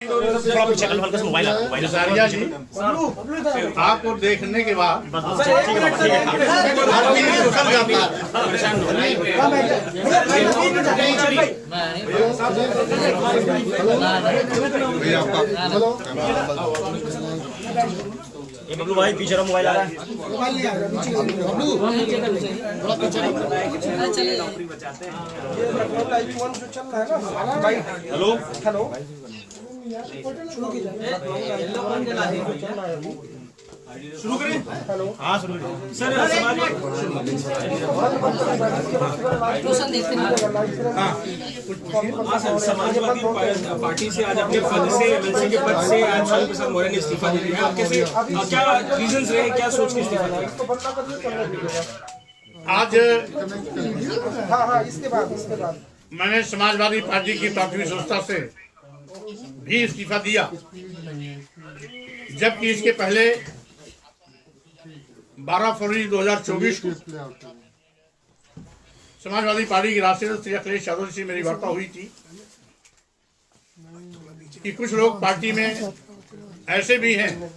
थोड़ा पीछे कर लो, हल्का सा मोबाइल जारिया जी आपको देखने के बाद ये बबलू भाई पीछे रहो, मोबाइल आ रहा है। हेलो हेलो शुरू करें? हाँ शुरू करें सर। समाजवादी पार्टी से आज अपने पद से एमएलसी के पद से आज शालू प्रसाद मौर्य ने इस्तीफा दे दिया। कैसे, क्या रीजंस रहे, क्या सोच के इस्तीफा दिया? आज इसके बाद मैंने समाजवादी पार्टी की प्राथमिक संस्था से भी इस्तीफा दिया, जबकि इसके पहले 12 फरवरी 2024 को समाजवादी पार्टी के राष्ट्रीय श्री अखिलेश यादव से मेरी वार्ता हुई थी कि कुछ लोग पार्टी में ऐसे भी हैं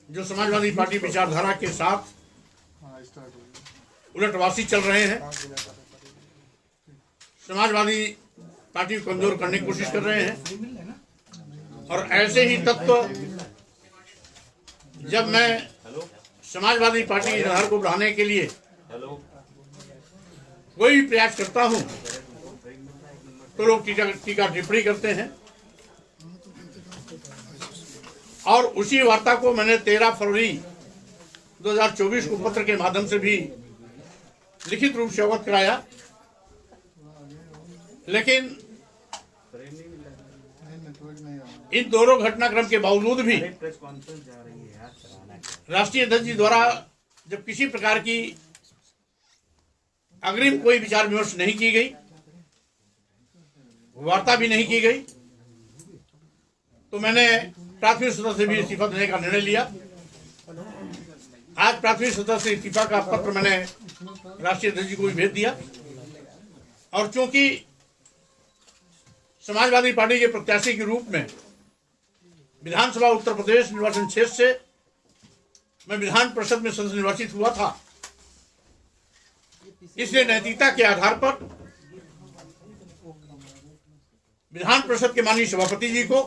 जो समाजवादी पार्टी विचारधारा के साथ उलटवासी चल रहे हैं, समाजवादी पार्टी को कमजोर करने की कोशिश कर रहे हैं। और ऐसे ही तत्व जब मैं समाजवादी पार्टी की आधार को बढ़ाने के लिए कोई भी प्रयास करता हूं तो लोग टीका टिप्पणी करते हैं। और उसी वार्ता को मैंने 13 फरवरी 2024 को पत्र के माध्यम से भी लिखित रूप से अवगत कराया, लेकिन इन दोनों घटनाक्रम के बावजूद भी राष्ट्रीय अध्यक्ष जी द्वारा जब किसी प्रकार की अग्रिम कोई विचार विमर्श नहीं की गई, वार्ता भी नहीं की गई, तो मैंने प्राथमिक सदस्य से भी इस्तीफा देने का निर्णय लिया। आज प्राथमिक सदस्य इस्तीफा का पत्र मैंने राष्ट्रीय अध्यक्ष जी को भी भेज दिया। और चूंकि समाजवादी पार्टी के प्रत्याशी के रूप में विधानसभा उत्तर प्रदेश निर्वाचन क्षेत्र से मैं विधान परिषद में संसद निर्वाचित हुआ था, इसलिए नैतिकता के आधार पर विधान परिषद के माननीय सभापति जी को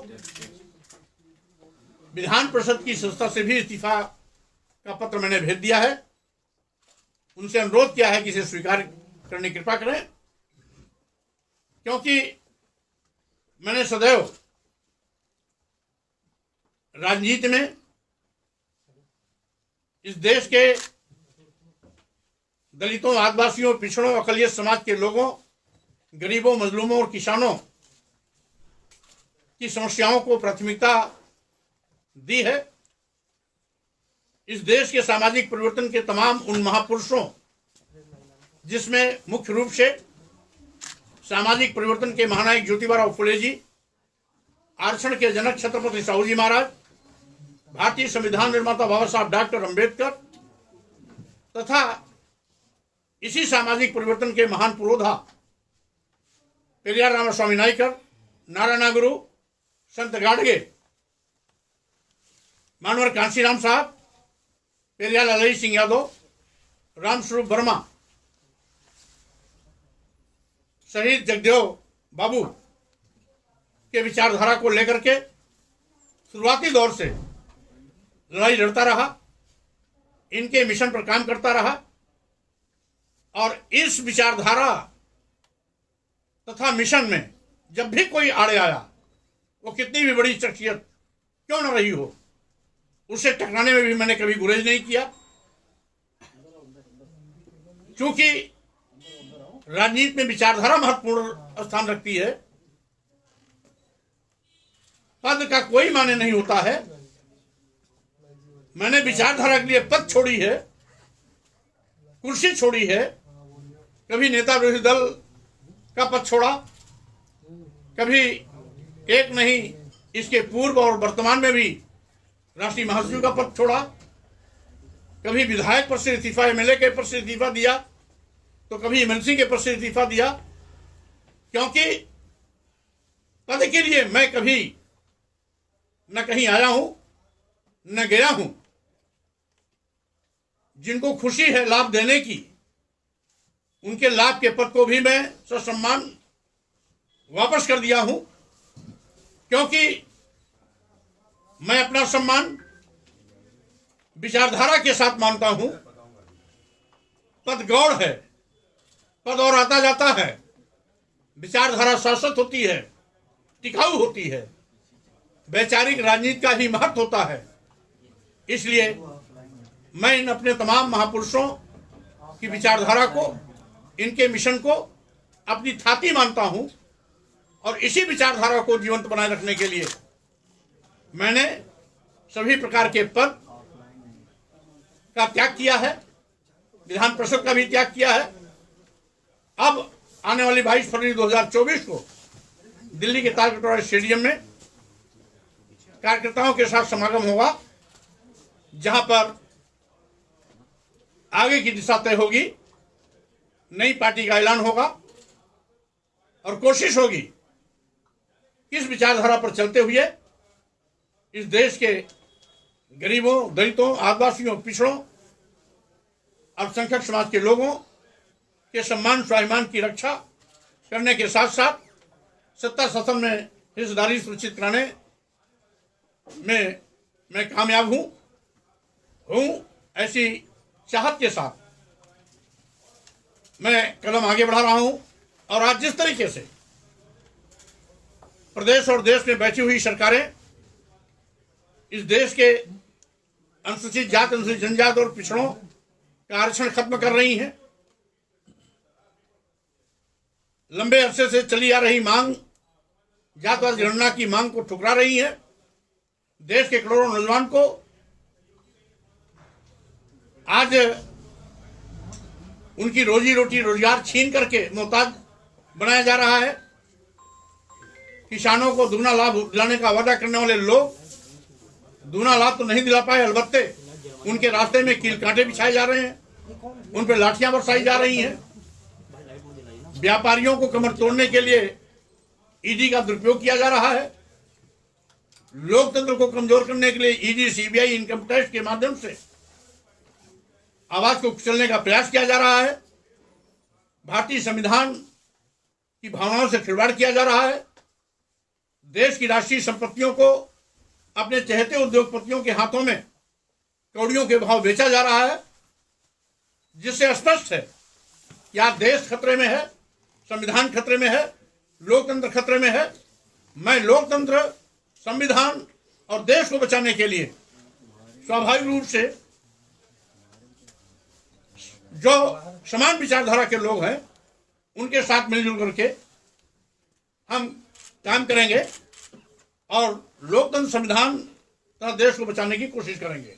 विधान परिषद की संस्था से भी इस्तीफा का पत्र मैंने भेज दिया है। उनसे अनुरोध किया है कि इसे स्वीकार करने की कृपा करें, क्योंकि मैंने सदैव राजनीति में इस देश के दलितों, आदिवासियों, पिछड़ों, अकलियत समाज के लोगों, गरीबों, मजलूमों और किसानों की समस्याओं को प्राथमिकता दी है। इस देश के सामाजिक परिवर्तन के तमाम उन महापुरुषों, जिसमें मुख्य रूप से सामाजिक परिवर्तन के महानायक ज्योतिबा फुले जी, आरक्षण के जनक छत्रपति साहू जी महाराज, भारतीय संविधान निर्माता बाबा साहब डॉक्टर अंबेडकर तथा इसी सामाजिक परिवर्तन के महान पुरोधा पेरियार रामास्वामी नायकर, नारायण गुरु, संत गाडगे, मानवर कांशीराम साहब, पेरियार लालजी सिंह यादव, रामस्वरूप वर्मा, शहीद जगदेव बाबू के विचारधारा को लेकर के शुरुआती दौर से लड़ाई लड़ता रहा, इनके मिशन पर काम करता रहा। और इस विचारधारा तथा मिशन में जब भी कोई आड़े आया, वो कितनी भी बड़ी शख्सियत क्यों न रही हो, उससे टकराने में भी मैंने कभी गुरेज नहीं किया। क्योंकि राजनीति में विचारधारा महत्वपूर्ण स्थान रखती है। पद का कोई माने नहीं होता है। मैंने विचारधारा के लिए पद छोड़ी है, कुर्सी छोड़ी है, कभी नेता विरोधी दल का पद छोड़ा, कभी एक नहीं इसके पूर्व और वर्तमान में भी राष्ट्रीय महासचिव का पद छोड़ा, कभी विधायक पद से इस्तीफा, एमएलए के पद से इस्तीफा दिया, तो कभी एमएलसी के पद से इस्तीफा दिया। क्योंकि पद के लिए मैं कभी न कहीं आया हूं न गया हूं। जिनको खुशी है लाभ देने की, उनके लाभ के पद को भी मैं ससम्मान वापस कर दिया हूं, क्योंकि मैं अपना सम्मान विचारधारा के साथ मानता हूं। पद गौड़ है, पद और आता जाता है, विचारधारा शाश्वत होती है, टिकाऊ होती है, वैचारिक राजनीति का ही महत्व होता है। इसलिए मैं इन अपने तमाम महापुरुषों की विचारधारा को, इनके मिशन को अपनी थाती मानता हूं, और इसी विचारधारा को जीवंत बनाए रखने के लिए मैंने सभी प्रकार के पद का त्याग किया है, विधान परिषद का भी त्याग किया है। अब आने वाली 22 फरवरी 2024 को दिल्ली के तालकटोरा स्टेडियम में कार्यकर्ताओं के साथ समागम होगा, जहां पर आगे की दिशा तय होगी, नई पार्टी का ऐलान होगा और कोशिश होगी इस विचारधारा पर चलते हुए इस देश के गरीबों, दलितों, आदिवासियों, पिछड़ों, अल्पसंख्यक समाज के लोगों के सम्मान स्वाभिमान की रक्षा करने के साथ साथ सत्ता शासन में हिस्सेदारी सुनिश्चित कराने में मैं कामयाब हूं। ऐसी चाहत के साथ मैं कदम आगे बढ़ा रहा हूं। और आज जिस तरीके से प्रदेश और देश में बैठी हुई सरकारें इस देश के अनुसूचित जाति, अनुसूचित जनजाति और पिछड़ों का आरक्षण खत्म कर रही हैं, लंबे अरसे से चली आ रही मांग, जातिवाद जनगणना की मांग को ठुकरा रही है, देश के करोड़ों नौजवान को आज उनकी रोजी रोटी, रोजगार छीन करके मोहताज बनाया जा रहा है। किसानों को दुगना लाभ दिलाने का वादा करने वाले लोग दुगना लाभ तो नहीं दिला पाए, अलबत्ते उनके रास्ते में कील कांटे बिछाए जा रहे हैं, उन पर लाठियां बरसाई जा रही हैं। व्यापारियों को कमर तोड़ने के लिए ईडी का दुरुपयोग किया जा रहा है। लोकतंत्र को कमजोर करने के लिए ईडी, सीबीआई, इनकम टैक्स के माध्यम से आवाज को कुचलने का प्रयास किया जा रहा है। भारतीय संविधान की भावनाओं से खिलवाड़ किया जा रहा है। देश की राष्ट्रीय संपत्तियों को अपने चहेते उद्योगपतियों के हाथों में कौड़ियों के भाव बेचा जा रहा है, जिससे स्पष्ट है कि आज देश खतरे में है, संविधान खतरे में है, लोकतंत्र खतरे में है। मैं लोकतंत्र, संविधान और देश को बचाने के लिए स्वाभाविक रूप से जो समान विचारधारा के लोग हैं उनके साथ मिलजुल करके हम काम करेंगे और लोकतंत्र, संविधान तथा देश को बचाने की कोशिश करेंगे।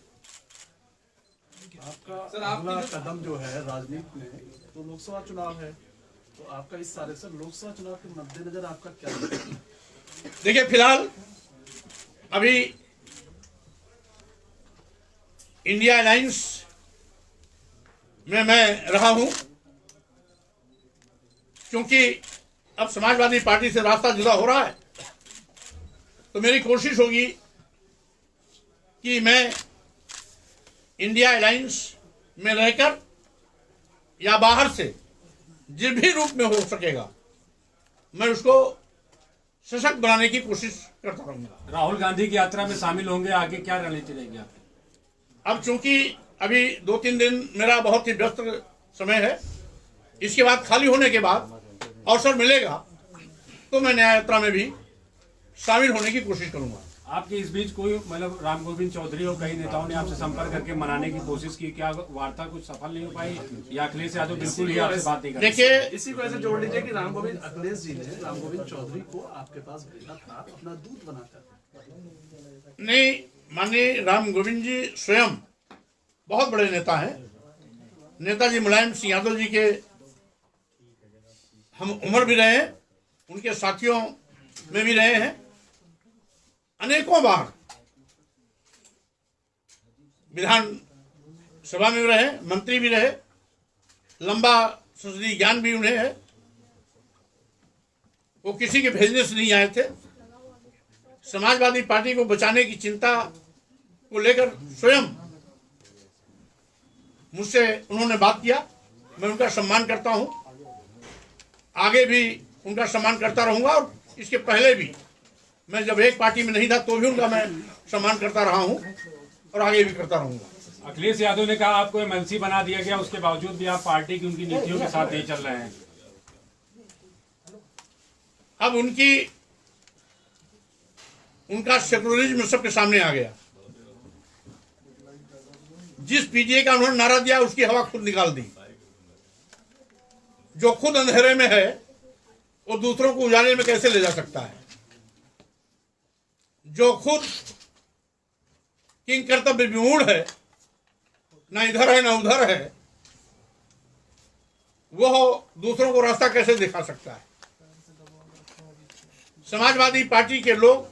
आपका अगला कदम जो है राजनीति में, तो लोकसभा चुनाव है, तो आपका इस सारे से लोकसभा चुनाव के मद्देनजर आपका क्या है? देखिए, फिलहाल अभी इंडिया अलायंस में मैं रहा हूं, क्योंकि अब समाजवादी पार्टी से रास्ता जुदा हो रहा है, तो मेरी कोशिश होगी कि मैं इंडिया अलायंस में रहकर या बाहर से जिस भी रूप में हो सकेगा मैं उसको सशक्त बनाने की कोशिश करता रहूंगा। राहुल गांधी की यात्रा में शामिल होंगे, आगे क्या रणनीति रहेगी आपकी? अब चूंकि अभी 2-3 दिन मेरा बहुत ही व्यस्त समय है, इसके बाद खाली होने के बाद अवसर मिलेगा तो मैं न्याय यात्रा में भी शामिल होने की कोशिश करूंगा। आपके इस बीच कोई मतलब राम गोविंद चौधरी और कई नेताओं ने आपसे संपर्क करके मनाने की कोशिश की, क्या वार्ता कुछ सफल नहीं हो पाई या अखिलेश यादव बिल्कुल ही आपसे बात नहीं कर? देखिए, इसी को ऐसे जोड़ लीजिए कि राम गोविंद अखिलेश जी ने राम गोविंद चौधरी को आपके पास भेजा था अपना दूत बनाकर। नहीं, माननीय राम गोविंद जी स्वयं बहुत बड़े नेता हैं। नेताजी मुलायम सिंह यादव जी के हम उम्र भी रहे हैं, उनके साथियों में भी रहे हैं, अनेकों बार विधान सभा में भी रहे, मंत्री भी रहे, लंबा संसदीय ज्ञान भी उन्हें है। वो किसी के भेजने से नहीं आए थे, समाजवादी पार्टी को बचाने की चिंता को लेकर स्वयं मुझसे उन्होंने बात किया। मैं उनका सम्मान करता हूं, आगे भी उनका सम्मान करता रहूंगा और इसके पहले भी मैं जब एक पार्टी में नहीं था तो भी उनका मैं सम्मान करता रहा हूं और आगे भी करता रहूंगा। अखिलेश यादव ने कहा आपको एमएलसी बना दिया गया, उसके बावजूद भी आप पार्टी की उनकी नीतियों के साथ नहीं चल रहे हैं। अब उनका सेकुलरिज्म सबके सामने आ गया। जिस पीडीए का उन्होंने नारा दिया उसकी हवा खुद निकाल दी। जो खुद अंधेरे में है वो दूसरों को उजाले में कैसे ले जा सकता है? जो खुद किंग कर्तव्य विमूढ़ है, ना इधर है ना उधर है, वो दूसरों को रास्ता कैसे दिखा सकता है? समाजवादी पार्टी के लोग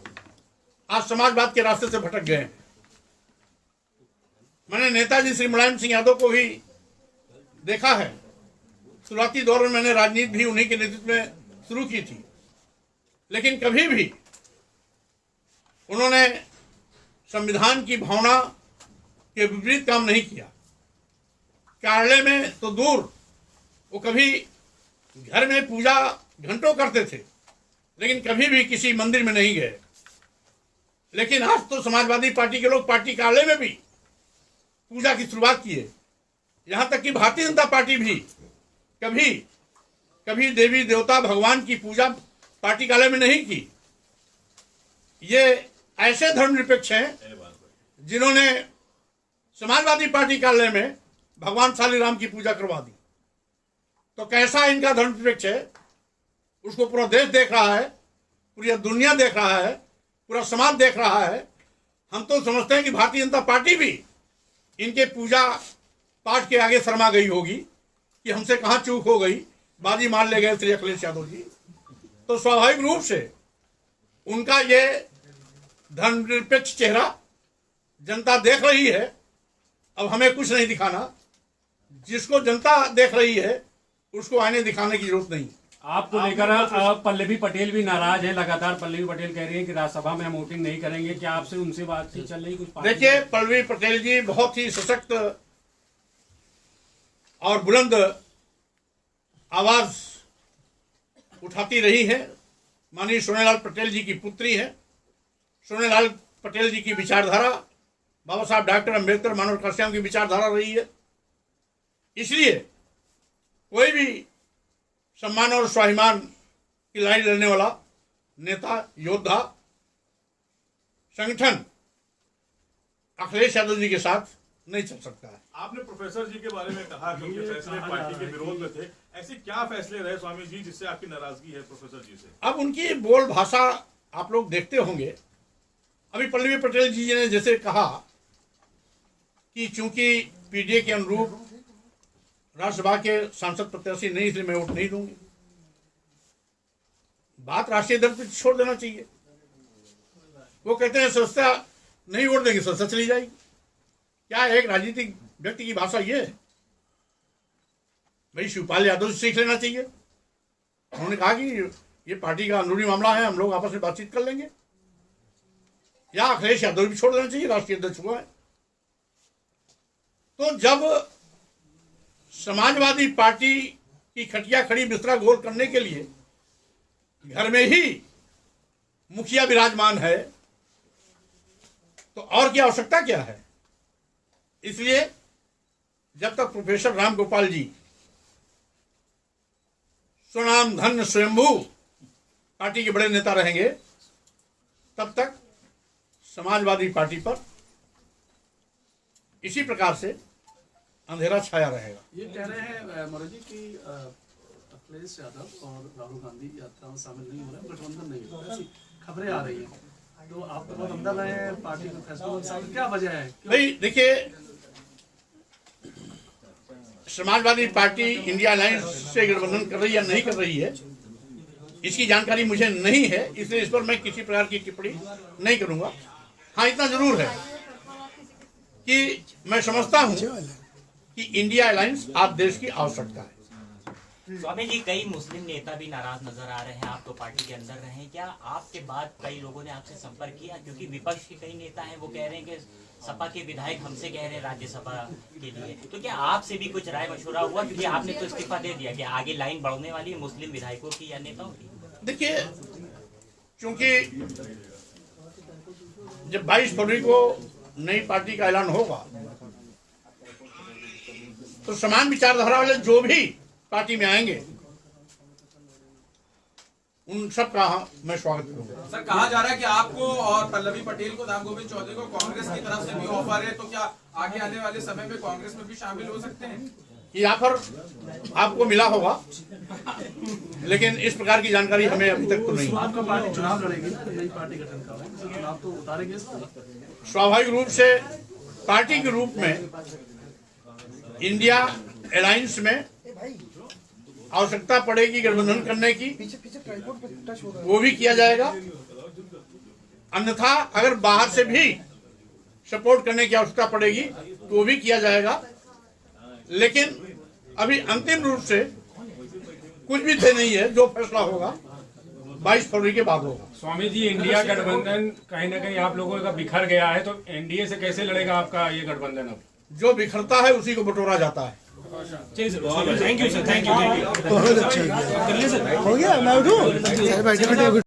आज समाजवाद के रास्ते से भटक गए हैं। मैंने नेताजी श्री मुलायम सिंह यादव को भी देखा है। शुरुआती दौर में मैंने राजनीति भी उन्हीं के नेतृत्व में शुरू की थी, लेकिन कभी भी उन्होंने संविधान की भावना के विपरीत काम नहीं किया। कार्यालय में तो दूर, वो कभी घर में पूजा घंटों करते थे, लेकिन कभी भी किसी मंदिर में नहीं गए। लेकिन आज तो समाजवादी पार्टी के लोग पार्टी कार्यालय में भी पूजा की शुरुआत किए। यहां तक कि भारतीय जनता पार्टी भी कभी देवी देवता भगवान की पूजा पार्टी कार्यालय में नहीं की। ये ऐसे धर्मनिरपेक्ष हैं जिन्होंने समाजवादी पार्टी कार्यालय में भगवान शालीराम की पूजा करवा दी। तो कैसा इनका धर्मनिरपेक्ष है, उसको पूरा देश देख रहा है, पूरी दुनिया देख रहा है, पूरा समाज देख रहा है। हम तो समझते हैं कि भारतीय जनता पार्टी भी इनके पूजा पाठ के आगे शर्मा गई होगी कि हमसे कहाँ चूक हो गई, बाजी मार ले गए श्री अखिलेश यादव जी। तो स्वाभाविक रूप से उनका ये धर्मनिरपेक्ष चेहरा जनता देख रही है। अब हमें कुछ नहीं दिखाना, जिसको जनता देख रही है उसको आईने दिखाने की जरूरत नहीं। आपको लेकर पल्लवी पटेल भी नाराज है। लगातार पल्लवी पटेल कह रही है कि राज्यसभा में हम वोटिंग नहीं करेंगे। क्या आपसे उनसे बातचीत चल रही कुछ? देखिए, पल्लवी पटेल जी बहुत ही सशक्त और बुलंद आवाज उठाती रही है। माननीय सोनेलाल पटेल जी की पुत्री है। सोनेलाल पटेल जी की विचारधारा बाबा साहब डॉक्टर अम्बेडकर मानव काश्याम की विचारधारा रही है। इसलिए कोई भी सम्मान और स्वाभिमान की लड़ाई लड़ने वाला नेता, योद्धा, संगठन अखिलेश यादव जी के साथ नहीं चल सकता है। आपने प्रोफेसर जी के बारे में कहा कि उनके फैसले पार्टी के विरोध में थे। ऐसे क्या फैसले रहे स्वामी जी जिससे आपकी नाराजगी है प्रोफेसर जी से? अब उनकी बोल भाषा आप लोग देखते होंगे। अभी पल्लवी पटेल जी ने जैसे कहा कि चूंकि पीडीए के अनुरूप राज्यसभा के सांसद प्रत्याशी नहीं, इसलिए मैं वोट नहीं दूंगी। बात राष्ट्रीय दल पर छोड़ देना चाहिए। वो कहते हैं सदस्यता नहीं वोट देंगे, सदस्यता चली जाएगी। क्या एक राजनीतिक व्यक्ति की भाषा ये है? भाई शिवपाल यादव से सीख लेना चाहिए। उन्होंने कहा कि ये पार्टी का अंदरूनी मामला है, हम लोग आपस में बातचीत कर लेंगे। या अखिलेश यादव भी छोड़ देना चाहिए, राष्ट्रीय अध्यक्ष हुआ है। तो जब समाजवादी पार्टी की खटिया खड़ी बिस्तरा गोल करने के लिए घर में ही मुखिया विराजमान है, तो और क्या आवश्यकता क्या है? इसलिए जब तक प्रोफेसर राम गोपाल जी स्वनाम धन्य स्वयंभू पार्टी के बड़े नेता रहेंगे, तब तक समाजवादी पार्टी पर इसी प्रकार से अंधेरा छाया रहेगा। ये कह रहे हैं मोदी जी कि अखिलेश यादव और राहुल गांधी यात्रा में शामिल नहीं हो रहे, गठबंधन नहीं हो रहा, ऐसी खबरें आ रही हैं। तो आप तो बहुत अंदर रहे हैं पार्टी के फैसलों में शामिल, क्या वजह है? भाई देखिए, समाजवादी पार्टी इंडिया अलायंस से गठबंधन कर रही है या नहीं कर रही है, इसकी जानकारी मुझे नहीं है, इसलिए इस पर मैं किसी प्रकार की टिप्पणी नहीं करूंगा। हाँ, इतना जरूर है कि मैं समझता हूं कि इंडिया अलायंस आज देश की आवश्यकता है। स्वामी जी, कई मुस्लिम नेता भी नाराज नजर आ रहे हैं, आप तो पार्टी के अंदर रहे हैं, क्या आपके बाद कई लोगों ने आपसे संपर्क किया? क्योंकि विपक्ष के कई नेता हैं, वो कह रहे हैं कि सपा के विधायक हमसे कह रहे हैं राज्यसभा के लिए, तो क्या आपसे भी कुछ राय मशवरा हुआ? क्योंकि आपने तो इस्तीफा दे दिया कि आगे लाइन बढ़ने वाली है मुस्लिम विधायकों की या नेताओं की। देखिए, चूंकि जब 22 फरवरी को नई पार्टी का ऐलान होगा तो समान विचारधारा वाले जो भी पार्टी में आएंगे उन सब का मैं स्वागत करूंगा। सर, कहा जा रहा है कि आपको और पल्लवी पटेल को, राम गोविंद चौधरी को कांग्रेस की तरफ से भी ऑफर है, तो क्या आगे आने वाले समय में कांग्रेस में भी शामिल हो सकते हैं? ये ऑफर आपको मिला होगा, लेकिन इस प्रकार की जानकारी हमें अभी तक तो नहीं। आपका पार्टी चुनाव लड़ेगी, नई पार्टी गठन का है, तो चुनाव तो उतारेंगे। स्वाभाविक रूप से पार्टी के रूप में इंडिया अलायंस में आवश्यकता पड़ेगी गठबंधन करने की, वो भी किया जाएगा। अन्यथा अगर बाहर से भी सपोर्ट करने की आवश्यकता पड़ेगी तो वो भी किया जाएगा। लेकिन अभी अंतिम रूप से कुछ भी तय नहीं है, जो फैसला होगा 22 फरवरी के बाद होगा। स्वामी जी, इंडिया गठबंधन कहीं ना कहीं आप लोगों का बिखर गया है, तो एनडीए से कैसे लड़ेगा आपका ये गठबंधन? अब जो बिखरता है उसी को बटोरा जाता है। Thank you sir, thank you. बहुत अच्छा हो गया। मैं उठूं?